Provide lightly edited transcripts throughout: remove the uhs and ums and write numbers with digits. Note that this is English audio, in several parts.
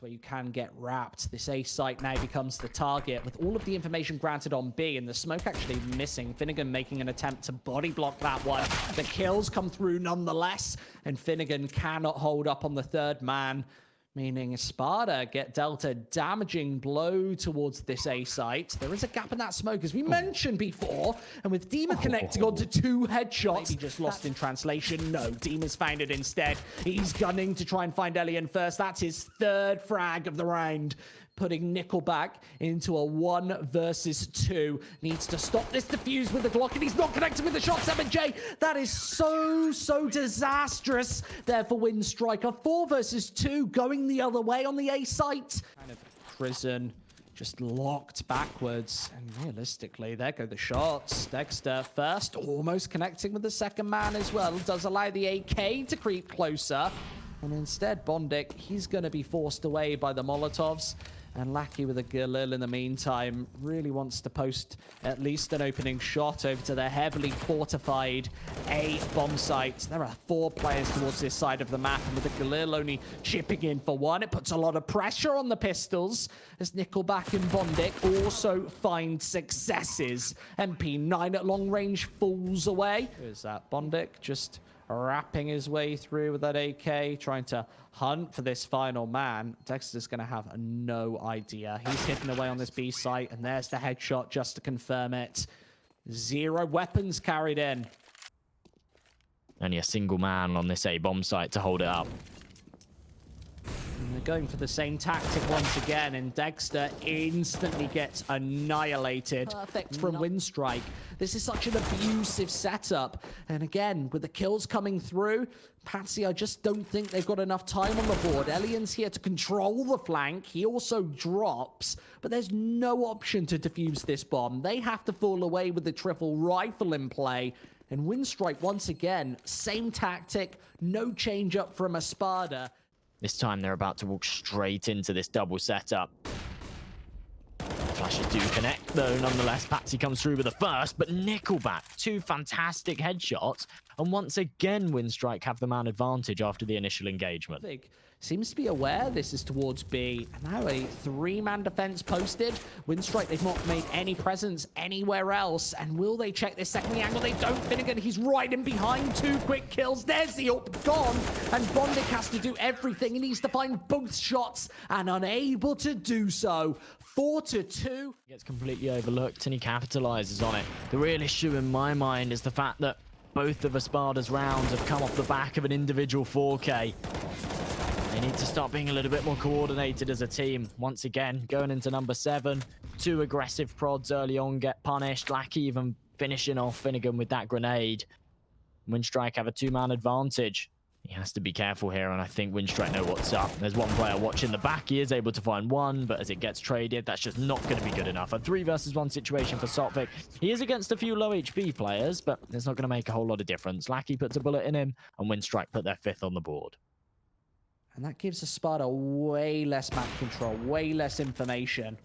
where you can get wrapped. This A site now becomes the target with all of the information granted on B and the smoke actually missing. Finnegan making an attempt to body block that one. The kills come through nonetheless, and Finnegan cannot hold up on the third man, meaning Espada get dealt a damaging blow towards this A site. There is a gap in that smoke, as we mentioned before, and with Dima connecting onto 2 headshots. Maybe just lost in translation. No, Dima's found it instead. He's gunning to try and find Elian first. That's his 3rd frag of the round, putting Nickelback into a 1 versus 2. Needs to stop this defuse with the Glock, and he's not connecting with the shot. 7J, that is so disastrous there for Winstrike. A 4 versus 2 going the other way on the A site. Kind of prison, just locked backwards, and realistically, there go the shots. Dexter first, almost connecting with the second man as well. Does allow the AK to creep closer, and instead Bondic, he's going to be forced away by the Molotovs. And Lackey with a Galil in the meantime really wants to post at least an opening shot over to their heavily fortified A bomb site. There are 4 players towards this side of the map, and with the Galil only chipping in for 1, it puts a lot of pressure on the pistols as Nickelback and Bondic also find successes. MP9 at long range falls away. Is that Bondic just wrapping his way through with that AK, trying to hunt for this final man? Dexter's going to have no idea. He's hidden away on this B site, and there's the headshot just to confirm it. 0 weapons carried in. Only a single man on this A bomb site to hold it up. And they're going for the same tactic once again, and Dexter instantly gets annihilated. Perfect from Winstrike. This is such an abusive setup. And again, with the kills coming through, Patsy, I just don't think they've got enough time on the board. Elian's here to control the flank. He also drops, but there's no option to defuse this bomb. They have to fall away with the triple rifle in play. And Winstrike, once again, same tactic, no change up from Espada. This time they're about to walk straight into this double setup. Flashes do connect, though, nonetheless. Patsy comes through with the first, but Nickelback, 2 fantastic headshots. And once again, Winstrike have the man advantage after the initial engagement. Seems to be aware this is towards B. And now a 3-man defense posted. Winstrike, they've not made any presence anywhere else. And will they check this second angle? They don't. Finnegan, he's right in behind. 2 quick kills. There's the AWP gone. And Bondic has to do everything. He needs to find both shots and unable to do so. 4-2. Gets completely overlooked and he capitalizes on it. The real issue in my mind is the fact that both of Espada's rounds have come off the back of an individual 4K. They need to start being a little bit more coordinated as a team. Once again, going into number 7. 2 aggressive prods early on get punished. Lackey even finishing off Finnegan with that grenade. Winstrike have a 2-man advantage. He has to be careful here, and I think Winstrike know what's up. There's one player watching the back. He is able to find 1, but as it gets traded, that's just not going to be good enough. A 3 versus 1 situation for Sotvik. He is against a few low HP players, but it's not going to make a whole lot of difference. Lackey puts a bullet in him, and Winstrike put their 5th on the board. And that gives Espada way less map control, way less information.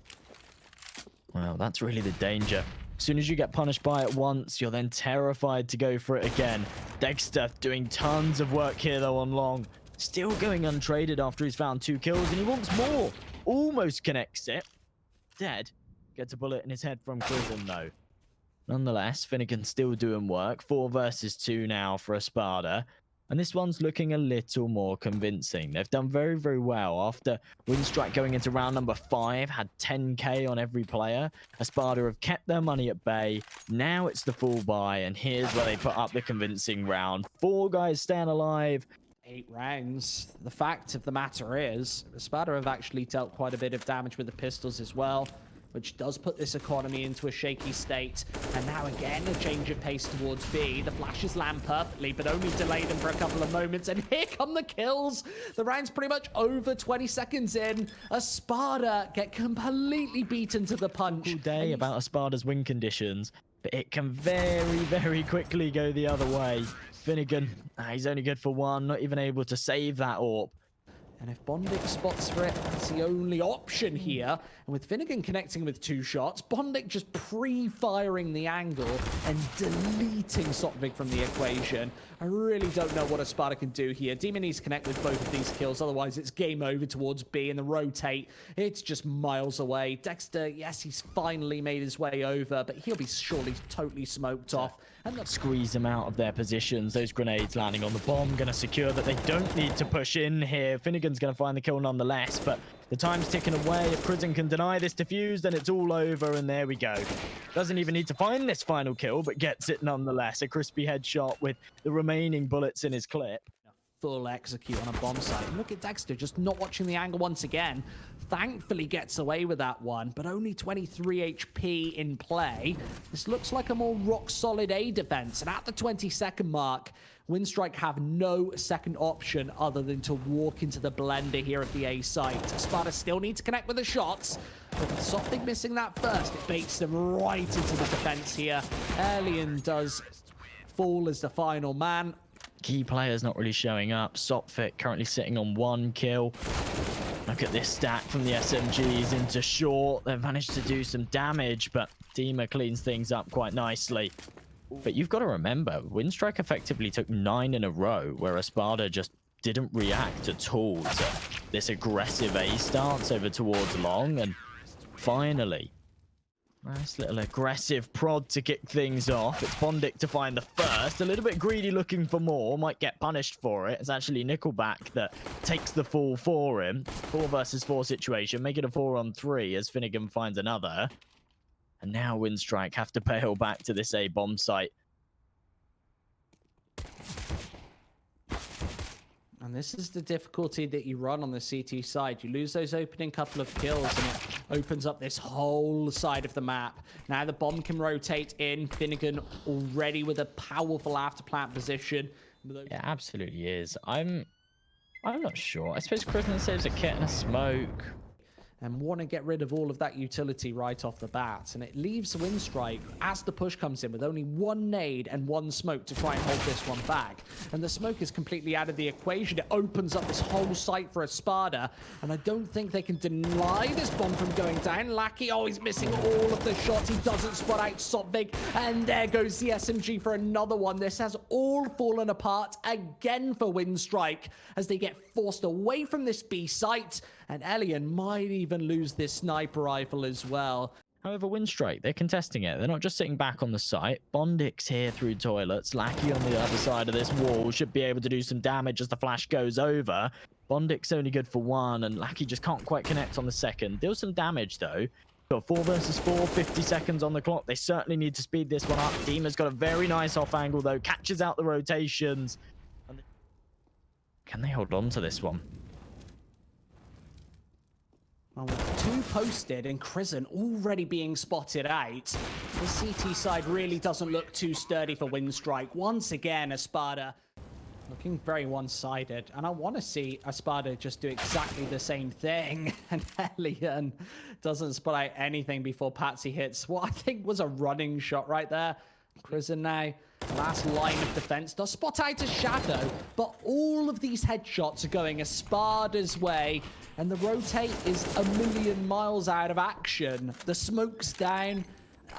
Well, that's really the danger. As soon as you get punished by it once, you're then terrified to go for it again. Dexter doing tons of work here, though, on long. Still going untraded after he's found 2 kills, and he wants more. Almost connects it. Dead. Gets a bullet in his head from prison, though. Nonetheless, Finnegan still doing work. 4 versus 2 now for Espada. And this one's looking a little more convincing. They've done very, very well. After Winstrike going into round number 5, had 10k on every player. Espada have kept their money at bay. Now it's the full buy, and here's where they put up the convincing round. 4 guys staying alive. 8 rounds. The fact of the matter is, Espada have actually dealt quite a bit of damage with the pistols as well, which does put this economy into a shaky state. And now again, a change of pace towards B. The flashes land perfectly, but only delay them for a couple of moments. And here come the kills. The round's pretty much over 20 seconds in. Espada get completely beaten to the punch. Cool day about Espada's win conditions, but it can very, very quickly go the other way. Finnegan, he's only good for 1, not even able to save that AWP. And if Bondic spots for it, that's the only option here. And with Finnegan connecting with 2 shots, Bondic just pre-firing the angle and deleting Sotvik from the equation. I really don't know what Espada can do here. Demon needs to connect with both of these kills, otherwise it's game over towards B, and the rotate, it's just miles away. Dexter, yes, he's finally made his way over, but he'll be surely totally smoked off. And Squeeze them out of their positions. Those grenades landing on the bomb, going to secure that they don't need to push in here. Finnegan's going to find the kill nonetheless, but the time's ticking away. If Prison can deny this defuse, then it's all over, and there we go. Doesn't even need to find this final kill, but gets it nonetheless. A crispy headshot with the remaining bullets in his clip. Full execute on a bomb site. And look at Dexter just not watching the angle once again. Thankfully gets away with that one, but only 23 HP in play. This looks like a more rock solid A defense. And at the 20-second mark, Winstrike have no second option other than to walk into the blender here at the A site. Espada still need to connect with the shots, but with something missing that first, it baits them right into the defense here. Alien does fall as the final man. Key players not really showing up. Sopfit currently sitting on 1 kill. Look at this stack from the SMGs into short. They've managed to do some damage, but Dima cleans things up quite nicely. But you've got to remember, Winstrike effectively took 9 in a row, where Espada just didn't react at all to this aggressive A stance over towards long, and finally, nice little aggressive prod to kick things off. It's Bondic to find the first. A little bit greedy looking for more. Might get punished for it. It's actually Nickelback that takes the fall for him. 4 versus 4 situation. Make it a 4-on-3 as Finnegan finds another. And now Winstrike have to bail back to this A bomb site. And this is the difficulty that you run on the CT side. You lose those opening couple of kills, and it opens up this whole side of the map. Now the bomb can rotate in. Finnegan already with a powerful after plant position. Yeah, absolutely is. I'm not sure. I suppose Kristen saves a kit and a smoke. And want to get rid of all of that utility right off the bat. And it leaves Winstrike, as the push comes in, with only 1 nade and 1 smoke to try and hold this one back. And the smoke is completely out of the equation. It opens up this whole site for Espada. And I don't think they can deny this bomb from going down. Lackey, oh, he's missing all of the shots. He doesn't spot out Sotvig. And there goes the SMG for another one. This has all fallen apart again for Winstrike as they get forced away from this B site. And Elian might even lose this sniper rifle as well. However, Winstrike, they're contesting it. They're not just sitting back on the site. Bondic's here through toilets. Lackey on the other side of this wall should be able to do some damage as the flash goes over. Bondic's only good for 1, and Lackey just can't quite connect on the second. Deals some damage, though. Got 4 versus 4, 50 seconds on the clock. They certainly need to speed this one up. Dima's got a very nice off angle, though. Catches out the rotations. Can they hold on to this one? Well, with 2 posted and Krisen already being spotted out, the CT side really doesn't look too sturdy for Winstrike. Once again, Espada looking very one-sided. And I want to see Espada just do exactly the same thing. And Elian doesn't spot out anything before Patsy hits what I think was a running shot right there. Krisen now, last line of defense, does spot out a shadow, but all of these headshots are going Espada's way, and the rotate is a million miles out of action. The smoke's down,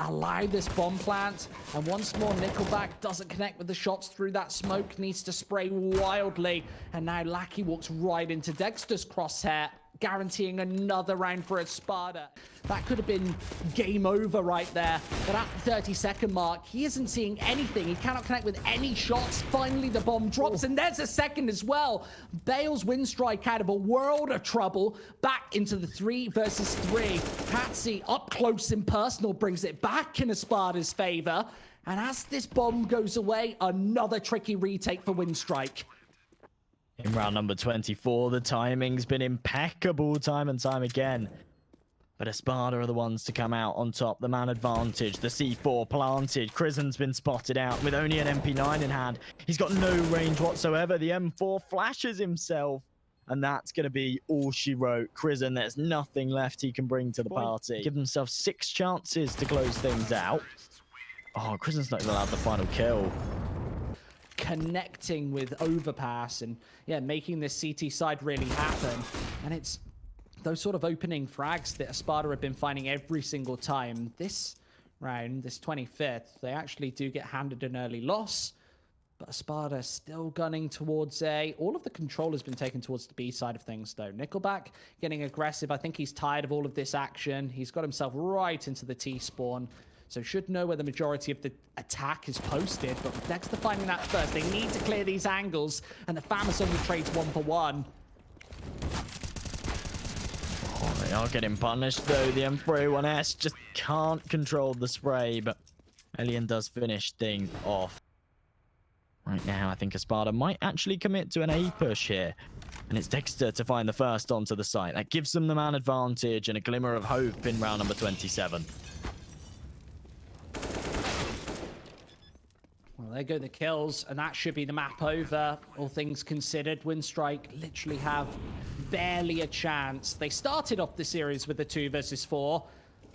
allow this bomb plant, and once more Nickelback doesn't connect with the shots through that smoke, needs to spray wildly, and now Lackey walks right into Dexter's crosshair, guaranteeing another round for Espada. That could have been game over right there, but at the 30-second mark, he isn't seeing anything. He cannot connect with any shots. Finally, the bomb drops, and there's a second as well. Bails Winstrike out of a world of trouble, back into the 3 versus 3. Patsy, up close and personal, brings it back in Espada's favor, and as this bomb goes away, another tricky retake for Winstrike. In round number 24, the timing's been impeccable time and time again. But Espada are the ones to come out on top. The man advantage, the C4 planted. Krisen's been spotted out with only an MP9 in hand. He's got no range whatsoever. The M4 flashes himself. And that's going to be all she wrote. Krisen, there's nothing left he can bring to the party. Give himself 6 chances to close things out. Oh, Krisen's not even allowed the final kill. Connecting with Overpass and, yeah, making this CT side really happen. And it's those sort of opening frags that Espada have been finding every single time. This round, this 25th, they actually do get handed an early loss. But Espada still gunning towards A. All of the control has been taken towards the B side of things, though. Nickelback getting aggressive. I think he's tired of all of this action. He's got himself right into the T-spawn. So should know where the majority of the attack is posted. But with Dexter finding that first, they need to clear these angles. And the Famus only trades 1-for-1. Oh, they are getting punished, though. The M4A1S just can't control the spray. But Alien does finish things off. Right now, I think Espada might actually commit to an A push here. And it's Dexter to find the first onto the site. That gives them the man advantage and a glimmer of hope in round number 27. Well, there go the kills, and that should be the map over. All things considered, Winstrike literally have barely a chance. They started off the series with a 2 versus 4.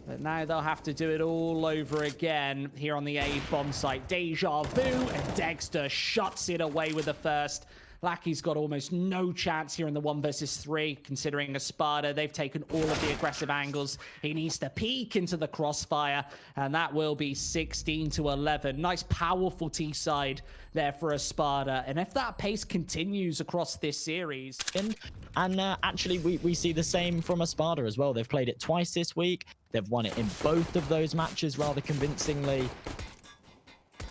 But now they'll have to do it all over again here on the A bomb site. Deja vu, and Dexter shuts it away with the first. Lackey's got almost no chance here in the 1 versus 3, considering Espada. They've taken all of the aggressive angles. He needs to peek into the crossfire, and that will be 16-11. Nice, powerful T-side there for Espada. And if that pace continues across this series... And actually, we see the same from Espada as well. They've played it twice this week. They've won it in both of those matches rather convincingly.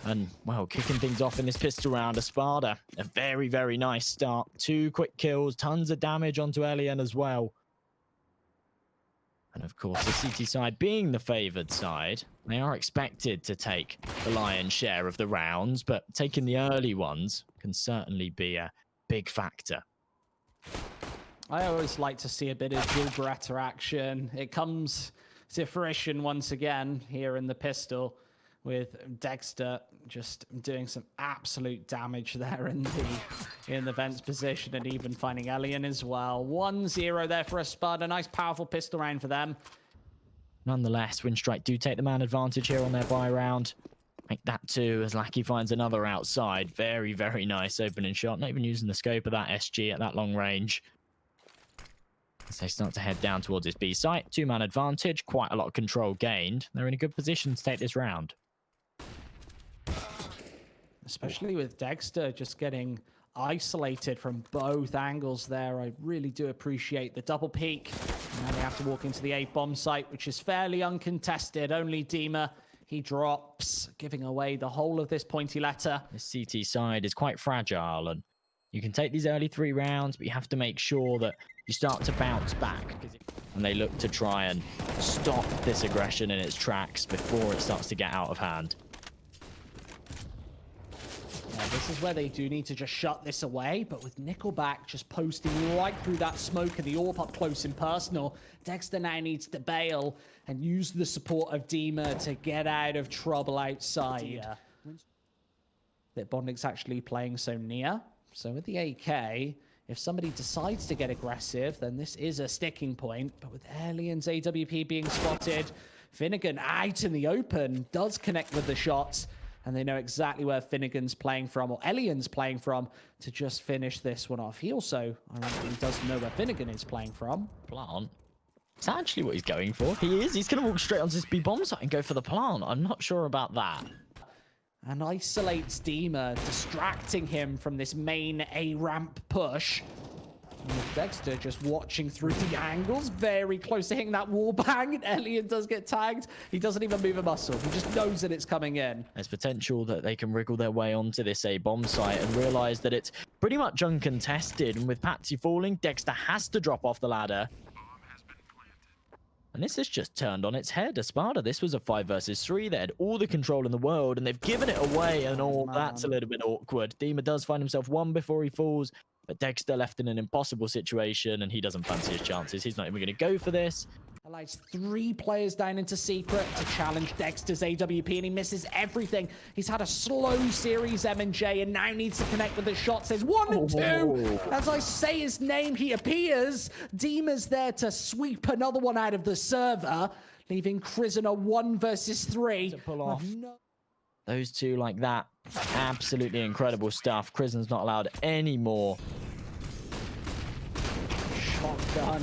And, well, kicking things off in this pistol round, Espada, a very, very nice start. 2 quick kills, tons of damage onto Alien as well. And, of course, the CT side being the favoured side, they are expected to take the lion's share of the rounds, but taking the early ones can certainly be a big factor. I always like to see a bit of dual Beretta action. It comes to fruition once again here in the pistol, with Dexter just doing some absolute damage there in the vents position, and even finding Alien as well. 1-0 there for Espada. Nice powerful pistol round for them. Nonetheless, Winstrike do take the man advantage here on their buy round. Make that 2 as Lackey finds another outside. Very, very nice opening shot. Not even using the scope of that SG at that long range. As they start to head down towards this B site. 2-man advantage. Quite a lot of control gained. They're in a good position to take this round. Especially with Dexter just getting isolated from both angles there. I really do appreciate the double peek. And now they have to walk into the A bomb site, which is fairly uncontested. Only Dima, he drops, giving away the whole of this pointy letter. The CT side is quite fragile, and you can take these early 3 rounds, but you have to make sure that you start to bounce back. And they look to try and stop this aggression in its tracks before it starts to get out of hand. Yeah, this is where they do need to just shut this away, but with Nickelback just posting right through that smoke and the AWP up close and personal, Dexter now needs to bail and use the support of Dima to get out of trouble outside. Yeah. That Bonding's actually playing so near. So with the AK, if somebody decides to get aggressive, then this is a sticking point. But with Alien's AWP being spotted, Finnegan out in the open does connect with the shots. And they know exactly where Finnegan's playing from, or Alien's playing from, to just finish this one off. He also, ironically, doesn't know where Finnegan is playing from. Plant? Is that actually what he's going for? He is. He's going to walk straight onto this B bomb site and go for the plant. I'm not sure about that. And isolates Dima, distracting him from this main A-ramp push. And with Dexter just watching through the angles, very close to hitting that wall bang, and Alien does get tagged. He doesn't even move a muscle. He just knows that it's coming in. There's potential that they can wriggle their way onto this A bomb site and realize that it's pretty much uncontested. And with Patsy falling, Dexter has to drop off the ladder. And this has just turned on its head. Espada, this was a 5 versus 3. They had all the control in the world, and they've given it away, and that's a little bit awkward. Dima does find himself 1 before he falls, but Dexter left in an impossible situation, and he doesn't fancy his chances. He's not even going to go for this. Allies 3 players down into secret to challenge Dexter's AWP, and he misses everything. He's had a slow series, M&J, and now needs to connect with the shots. There's 1 and 2. As I say his name, he appears. Dima's there to sweep another one out of the server, leaving Prisoner 1 versus 3. To pull off those 2 like that. Absolutely incredible stuff. Krisen's not allowed any more. Shotgun.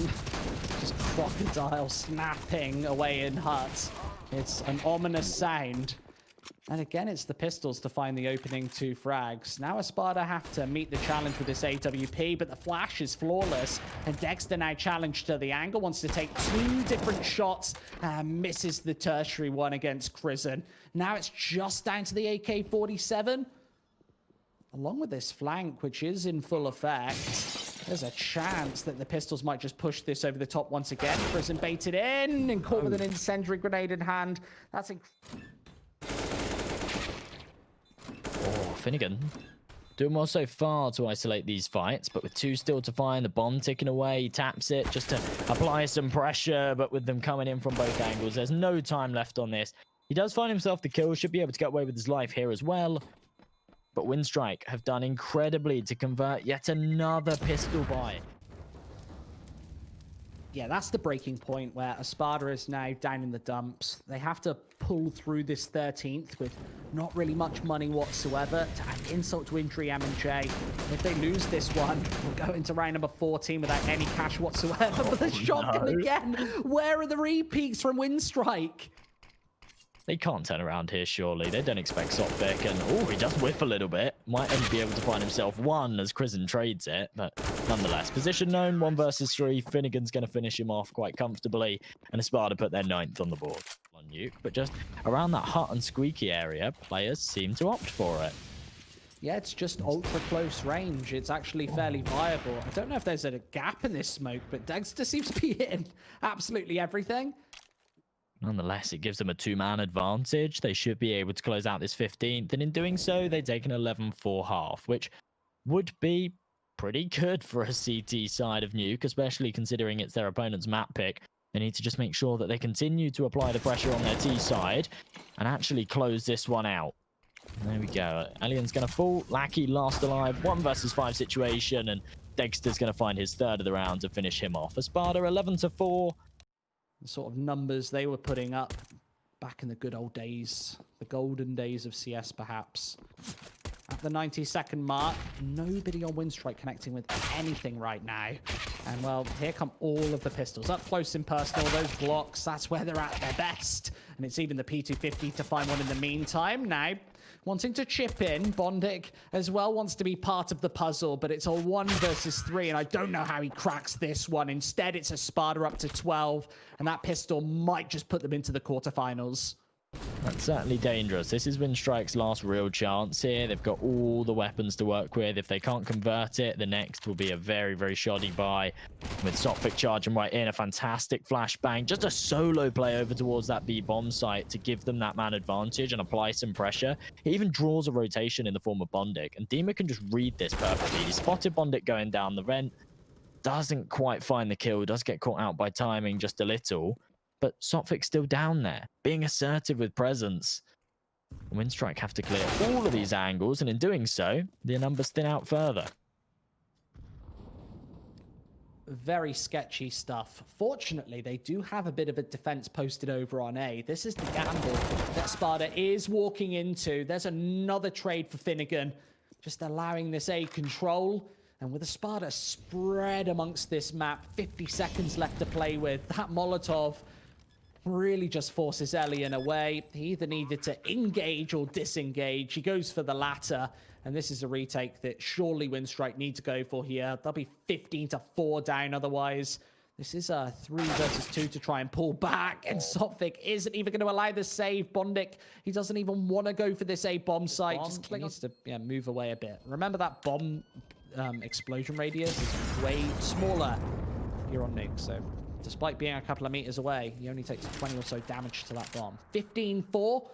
Just crocodile snapping away in huts. It's an ominous sound. And again, it's the pistols to find the opening 2 frags. Now Espada have to meet the challenge with this AWP, but the flash is flawless. And Dexter now challenged to the angle, wants to take 2 different shots, and misses the tertiary one against Crizzen. Now it's just down to the AK-47. Along with this flank, which is in full effect, there's a chance that the pistols might just push this over the top once again. Crizzen baited in and caught with an incendiary grenade in hand. That's Finnegan doing well so far to isolate these fights, but with 2 still to find, the bomb ticking away, he taps it just to apply some pressure, but with them coming in from both angles, there's no time left on this. He does find himself the kill, should be able to get away with his life here as well, but Winstrike have done incredibly to convert yet another pistol buy. Yeah, that's the breaking point where Espada is now down in the dumps. They have to pull through this 13th with not really much money whatsoever to add insult to injury M&J. If they lose this one, we'll go into round number 14 without any cash whatsoever. But the shotgun again, where are the repeats from Winstrike? They can't turn around here, surely. They don't expect Sophic, and oh, he does whiff a little bit. Might only be able to find himself 1 as Crizzen trades it, but nonetheless, position known, 1 versus 3. Finnegan's going to finish him off quite comfortably, and Espada put their 9th on the board. On Nuke, but just around that hot and squeaky area, players seem to opt for it. Yeah, it's just ultra close range. It's actually fairly viable. I don't know if there's a gap in this smoke, but Dexter seems to be hitting absolutely everything. Nonetheless, it gives them a 2-man advantage. They should be able to close out this 15th, and in doing so, they take an 11-4 half, which would be pretty good for a CT side of Nuke, especially considering it's their opponent's map pick. They need to just make sure that they continue to apply the pressure on their T side and actually close this one out. There we go. Alien's going to fall. Lackey last alive. 1 versus 5 situation, and Dexter's going to find his 3rd of the round to finish him off. Espada 11-4. The sort of numbers they were putting up back in the good old days, the golden days of CS perhaps. At the 90-second mark, nobody on Winstrike connecting with anything right now. And well, here come all of the pistols. Up close and personal, those blocks, that's where they're at their best. And it's even the P250 to find one in the meantime. Now, wanting to chip in, Bondic as well wants to be part of the puzzle, but it's a 1 versus 3, and I don't know how he cracks this one. Instead, it's Espada up to 12, and that pistol might just put them into the quarterfinals. That's certainly dangerous. This is Winstrike's last real chance here. They've got all the weapons to work with. If they can't convert it, the next will be a very, very shoddy buy. With Sophic charging right in, a fantastic flashbang. Just a solo play over towards that B bomb site to give them that man advantage and apply some pressure. He even draws a rotation in the form of Bondic, and Dima can just read this perfectly. He spotted Bondic going down the vent. Doesn't quite find the kill. Does get caught out by timing just a little. But Sopfic's still down there, being assertive with presence. Winstrike have to clear all of these angles, and in doing so, the numbers thin out further. Very sketchy stuff. Fortunately, they do have a bit of a defense posted over on A. This is the gamble that Espada is walking into. There's another trade for Finnegan, just allowing this A control. And with Espada spread amongst this map, 50 seconds left to play with, that Molotov really just forces Elian away. He either needed to engage or disengage. He goes for the latter, and this is a retake that surely Winstrike need to go for here. They'll be 15-4 down otherwise. This is a 3 versus 2 to try and pull back, and Sophic isn't even going to allow the save. Bondic, he doesn't even want to go for this A bomb site. Just needs to move away a bit. Remember that bomb explosion radius is way smaller here on Nuke, so despite being a couple of meters away, he only takes 20 or so damage to that bomb. 15-4.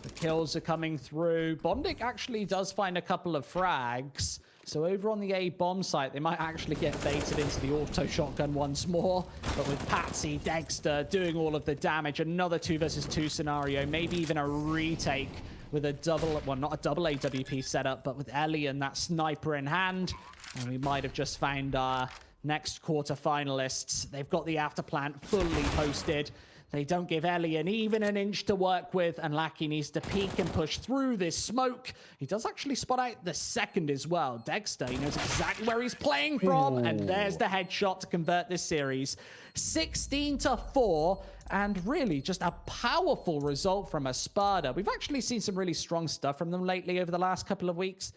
The kills are coming through. Bondic actually does find a couple of frags. So over on the A bomb site, they might actually get baited into the auto shotgun once more. But with Patsy, Dexter doing all of the damage, another 2 versus 2 scenario, maybe even a retake with a double, well, not a double AWP setup, but with Ellie and that sniper in hand. And we might have just found our next quarter finalists. They've got the after plant fully posted. They don't give Elian even an inch to work with, and Lackey needs to peek and push through this smoke. He does actually spot out the second as well. Dexter, he knows exactly where he's playing from, and there's the headshot to convert this series. 16-4, and really just a powerful result from Espada. We've actually seen some really strong stuff from them lately over the last couple of weeks.